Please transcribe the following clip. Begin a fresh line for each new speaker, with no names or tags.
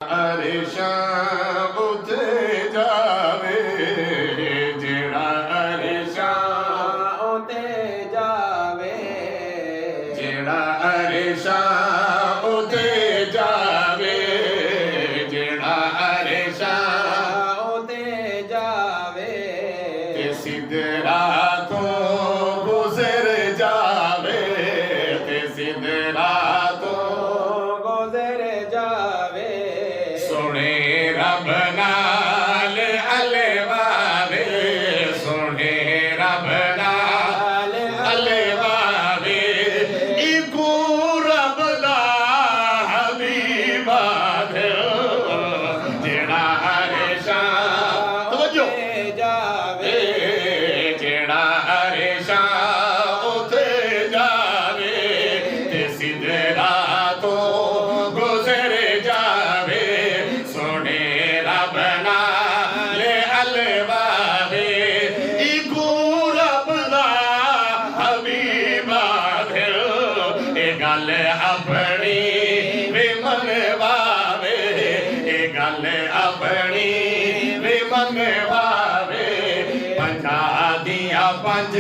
अरिशां उते जावे जेड़ा अरिशां
उते जावे
जेड़ा अरिशां उते जावे जेड़ा अरिशां
उते जावे
ते सिदरा तो गुजर जावे ते सिदरा तो
गुजर जावे
सोने रब नाल अलवावे सोने रब नाल अलवावे इको रब दा हबीबा जेड़ा अरिशां तवज्जो
जावे
जेड़ा अरिशां उते जावे ते सिदरा तो गुजर जावे सोने रब नाल अलवावे इको रब दा हबीबा ए गल अपनी वे मनवावे ए गल अपनी वे मनवावे पंजा दिया पंज